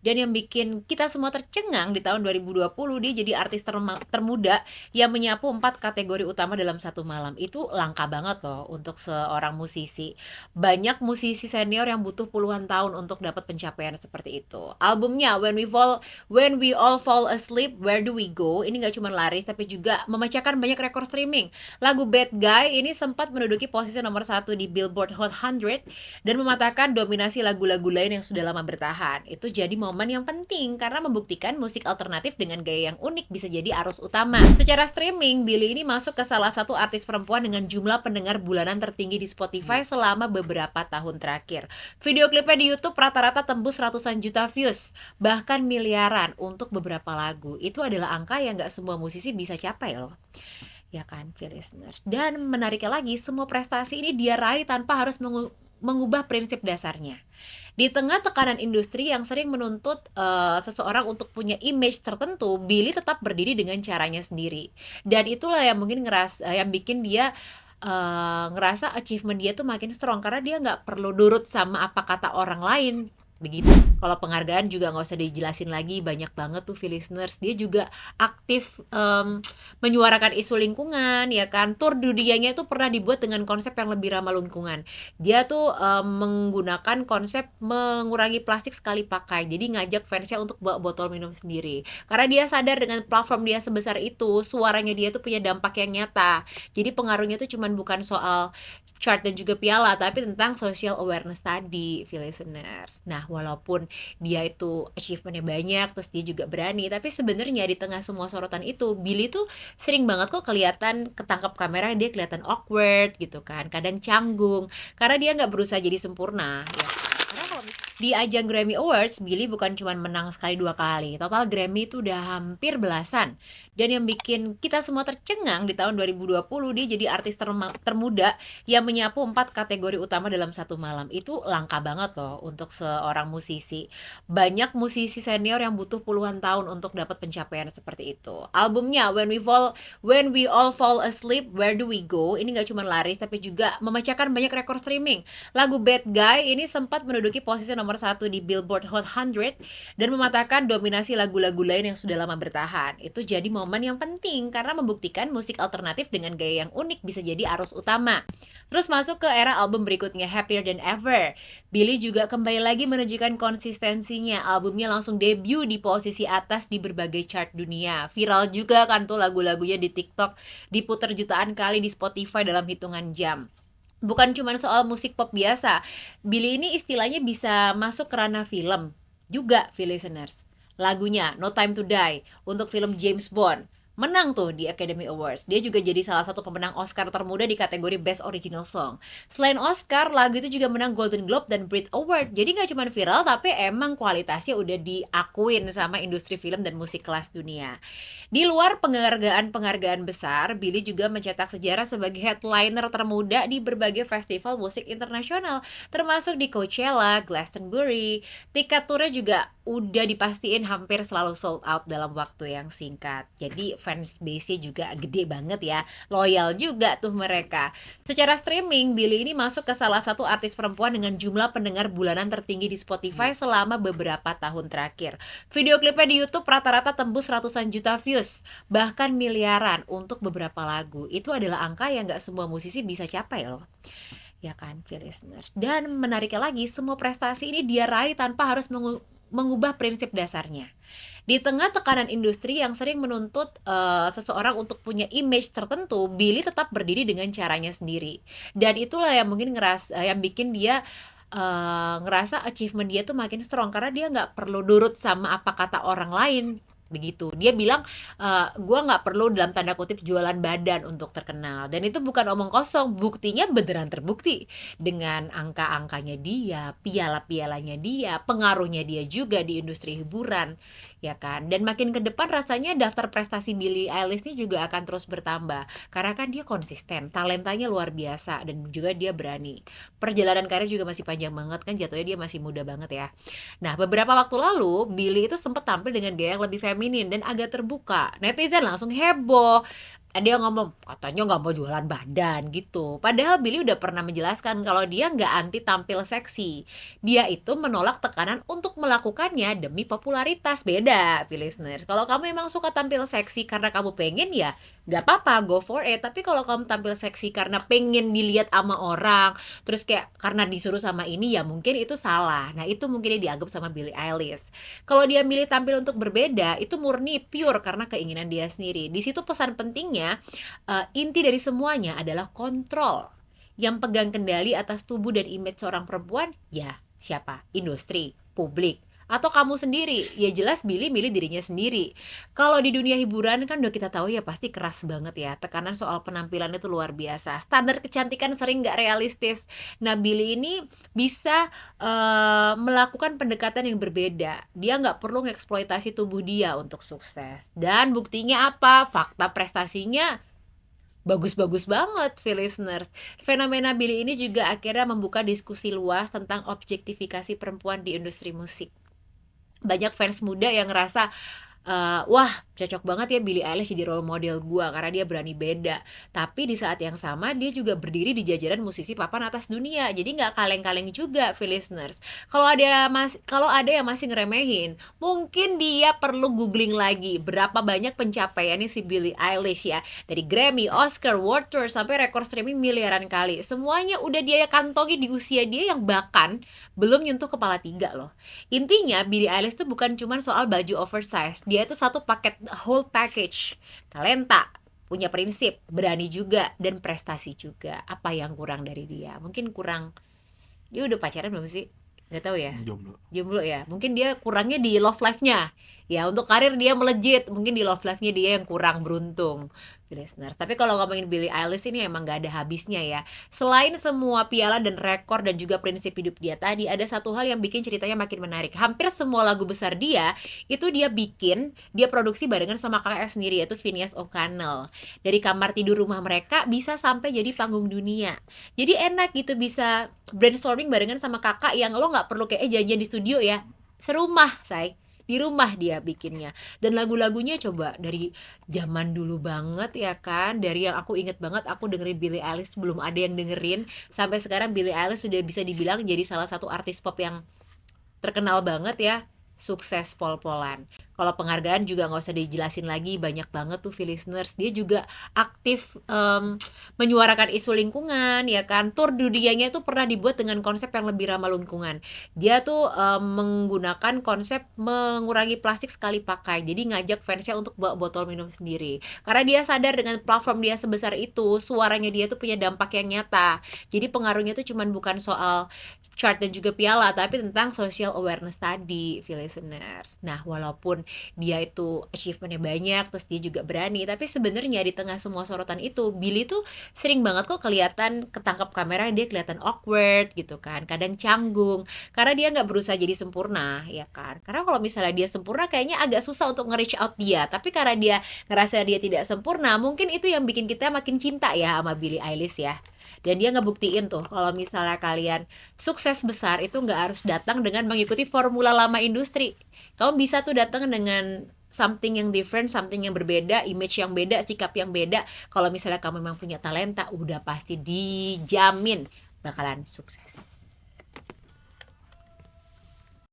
Dan yang bikin kita semua tercengang di tahun 2020 dia jadi artis termuda yang menyapu 4 kategori utama dalam satu malam. Itu langka banget loh untuk seorang musisi. Banyak musisi senior yang butuh puluhan tahun untuk dapat pencapaian seperti itu. Albumnya When We All Fall Asleep, Where Do We Go? Ini nggak cuma laris tapi juga memecahkan banyak rekor streaming. Lagu Bad Guy ini sempat menduduki posisi nomor satu di Billboard Hot 100 dan mematahkan dominasi lagu-lagu lain yang sudah lama bertahan. Itu jadi momen yang penting karena membuktikan musik alternatif dengan gaya yang unik bisa jadi arus utama. Secara streaming, Billie ini masuk ke salah satu artis perempuan dengan jumlah pendengar bulanan tertinggi di Spotify selama beberapa tahun terakhir. Video klipnya di YouTube rata-rata tembus ratusan juta views, bahkan miliaran untuk beberapa lagu. Itu adalah angka yang gak semua musisi bisa capai loh. Ya kan, listeners. Dan menariknya lagi, semua prestasi ini dia raih tanpa harus mengubah prinsip dasarnya. Di tengah tekanan industri yang sering menuntut seseorang untuk punya image tertentu, Billie tetap berdiri dengan caranya sendiri. Dan itulah yang mungkin yang bikin dia ngerasa achievement dia tuh makin strong karena dia nggak perlu nurut sama apa kata orang lain. Begitu. Kalau penghargaan juga nggak usah dijelasin lagi, banyak banget tuh listeners. Dia juga aktif menyuarakan isu lingkungan, ya kan. Tour dunianya itu pernah dibuat dengan konsep yang lebih ramah lingkungan. Dia tuh menggunakan konsep mengurangi plastik sekali pakai. Jadi ngajak fansnya untuk bawa botol minum sendiri. Karena dia sadar dengan platform dia sebesar itu, suaranya dia tuh punya dampak yang nyata. Jadi pengaruhnya tuh cuman bukan soal chart dan juga piala, tapi tentang social awareness tadi, listeners. Nah, walaupun dia itu achievementnya banyak, terus dia juga berani, tapi sebenarnya di tengah semua sorotan itu, Billie tuh sering banget kok kelihatan ketangkap kamera, dia kelihatan awkward gitu kan, kadang canggung, karena dia nggak berusaha jadi sempurna, ya kan? Karena kalau di ajang Grammy Awards, Billie bukan cuma menang sekali 2 kali, total Grammy itu udah hampir belasan. Dan yang bikin kita semua tercengang di tahun 2020 dia jadi artis termuda yang menyapu 4 kategori utama dalam satu malam. Itu langka banget loh untuk seorang musisi. Banyak musisi senior yang butuh puluhan tahun untuk dapat pencapaian seperti itu. Albumnya When We All Fall Asleep, Where Do We Go? Ini nggak cuma laris tapi juga memecahkan banyak rekor streaming. Lagu Bad Guy ini sempat menduduki posisi nomor satu di Billboard Hot 100 dan mematahkan dominasi lagu-lagu lain yang sudah lama bertahan. Itu jadi momen yang penting karena membuktikan musik alternatif dengan gaya yang unik bisa jadi arus utama. Terus masuk ke era album berikutnya, Happier Than Ever. Billie juga kembali lagi menunjukkan konsistensinya. Albumnya langsung debut di posisi atas di berbagai chart dunia. Viral juga kan tuh lagu-lagunya di TikTok, diputar jutaan kali di Spotify dalam hitungan jam. Bukan cuma soal musik pop biasa, Billie ini istilahnya bisa masuk ke ranah film juga, listeners. Lagunya No Time to Die untuk film James Bond menang tuh di Academy Awards. Dia juga jadi salah satu pemenang Oscar termuda di kategori Best Original Song. Selain Oscar, lagu itu juga menang Golden Globe dan Brit Award. Jadi nggak cuma viral, tapi emang kualitasnya udah diakuin sama industri film dan musik kelas dunia. Di luar penghargaan-penghargaan besar, Billie juga mencetak sejarah sebagai headliner termuda di berbagai festival musik internasional, termasuk di Coachella, Glastonbury. Tiket turnya juga udah dipastiin hampir selalu sold out dalam waktu yang singkat. Jadi fans base-nya juga gede banget ya, loyal juga tuh mereka. Secara streaming, Billie ini masuk ke salah satu artis perempuan dengan jumlah pendengar bulanan tertinggi di Spotify selama beberapa tahun terakhir. Video klipnya di YouTube rata-rata tembus ratusan juta views, bahkan miliaran untuk beberapa lagu. Itu adalah angka yang gak semua musisi bisa capai loh. Ya kan, listeners. Dan menariknya lagi, semua prestasi ini dia raih tanpa harus mengubah prinsip dasarnya. Di tengah tekanan industri yang sering menuntut seseorang untuk punya image tertentu, Billie tetap berdiri dengan caranya sendiri. Dan itulah yang mungkin yang bikin dia ngerasa achievement dia tuh makin strong karena dia nggak perlu nurut sama apa kata orang lain. Begitu, dia bilang gue nggak perlu dalam tanda kutip jualan badan untuk terkenal, dan itu bukan omong kosong, buktinya beneran terbukti dengan angka-angkanya dia, piala-pialanya dia, pengaruhnya dia juga di industri hiburan, ya kan. Dan makin ke depan rasanya daftar prestasi Billie Eilish ini juga akan terus bertambah karena kan dia konsisten, talentanya luar biasa, dan juga dia berani. Perjalanan karir juga masih panjang banget kan, jatuhnya dia masih muda banget ya. Nah, beberapa waktu lalu, Billie itu sempat tampil dengan gaya yang lebih feminin dan agak terbuka. Netizen langsung heboh. Ada yang ngomong, "Katanya nggak mau jualan badan," gitu. Padahal Billy udah pernah menjelaskan kalau dia nggak anti tampil seksi. Dia itu menolak tekanan untuk melakukannya demi popularitas. Beda, listeners. Kalau kamu emang suka tampil seksi karena kamu pengen, ya nggak apa-apa, go for it. Tapi kalau kamu tampil seksi karena pengen dilihat sama orang, terus kayak karena disuruh sama ini, ya mungkin itu salah. Nah, itu mungkin dia dianggap sama Billie Eilish. Kalau dia milih tampil untuk berbeda, itu murni pure karena keinginan dia sendiri. Di situ pesan pentingnya, inti dari semuanya adalah kontrol. Yang pegang kendali atas tubuh dan image seorang perempuan, ya siapa? Industri, publik, atau kamu sendiri. Ya jelas Billy milih dirinya sendiri. Kalau di dunia hiburan kan udah kita tahu ya pasti keras banget ya. Tekanan soal penampilan itu luar biasa. Standar kecantikan sering nggak realistis. Nah, Billy ini bisa melakukan pendekatan yang berbeda. Dia nggak perlu ngeksploitasi tubuh dia untuk sukses. Dan buktinya apa? Fakta prestasinya bagus-bagus banget, listeners. Fenomena Billy ini juga akhirnya membuka diskusi luas tentang objektifikasi perempuan di industri musik. Banyak fans muda yang ngerasa, wah cocok banget ya Billie Eilish jadi role model gua karena dia berani beda. Tapi di saat yang sama dia juga berdiri di jajaran musisi papan atas dunia. Jadi nggak kaleng-kaleng juga, listeners. Kalau ada yang masih ngeremehin, mungkin dia perlu googling lagi berapa banyak pencapaiannya si Billie Eilish ya. Dari Grammy, Oscar, World Tour sampai rekor streaming miliaran kali. Semuanya udah dia kantongi di usia dia yang bahkan belum nyentuh kepala tiga loh. Intinya Billie Eilish tuh bukan cuma soal baju oversize, dia itu satu paket whole package. Talenta, punya prinsip, berani juga, dan prestasi juga. Apa yang kurang dari dia? Mungkin kurang, dia udah pacaran belum sih? Gak tahu ya. Jomblo. Jomblo ya. Mungkin dia kurangnya di love life-nya. Ya, untuk karir dia melejit, mungkin di love life-nya dia yang kurang beruntung, listeners. Tapi kalau ngomongin Billie Eilish ini emang gak ada habisnya ya. Selain semua piala dan rekor dan juga prinsip hidup dia tadi, ada satu hal yang bikin ceritanya makin menarik. Hampir semua lagu besar dia itu dia produksi barengan sama kakaknya sendiri, yaitu Phineas O'Connell. Dari kamar tidur rumah mereka bisa sampai jadi panggung dunia. Jadi enak gitu bisa brainstorming barengan sama kakak yang lo nggak perlu kayak janjian di studio ya. Serumah, say. Di rumah dia bikinnya. Dan lagu-lagunya coba dari zaman dulu banget ya kan. Dari yang aku inget banget aku dengerin Billie Eilish belum ada yang dengerin. Sampai sekarang Billie Eilish sudah bisa dibilang jadi salah satu artis pop yang terkenal banget ya, sukses pol-polan. Kalau penghargaan juga nggak usah dijelasin lagi, banyak banget tuh listeners. Dia juga aktif menyuarakan isu lingkungan, ya kan. Tour dunianya tuh pernah dibuat dengan konsep yang lebih ramah lingkungan. Dia tuh menggunakan konsep mengurangi plastik sekali pakai. Jadi ngajak fansnya untuk bawa botol minum sendiri. Karena dia sadar dengan platform dia sebesar itu, suaranya dia tuh punya dampak yang nyata. Jadi pengaruhnya tuh cuman bukan soal chart dan juga piala, tapi tentang social awareness tadi, listeners. Nah, walaupun dia itu achievementnya banyak, terus dia juga berani, tapi sebenarnya di tengah semua sorotan itu, Billy tuh sering banget kok kelihatan ketangkap kamera, dia kelihatan awkward gitu kan, kadang canggung, karena dia nggak berusaha jadi sempurna, ya kan. Karena kalau misalnya dia sempurna, kayaknya agak susah untuk nge-reach out dia, tapi karena dia ngerasa dia tidak sempurna, mungkin itu yang bikin kita makin cinta ya sama Billie Eilish ya. Dan dia ngebuktiin tuh kalau misalnya kalian sukses besar itu nggak harus datang dengan mengikuti formula lama industri. Kamu bisa tuh datang dengan something yang different, something yang berbeda, image yang beda, sikap yang beda. Kalau misalnya kamu memang punya talenta, udah pasti dijamin bakalan sukses.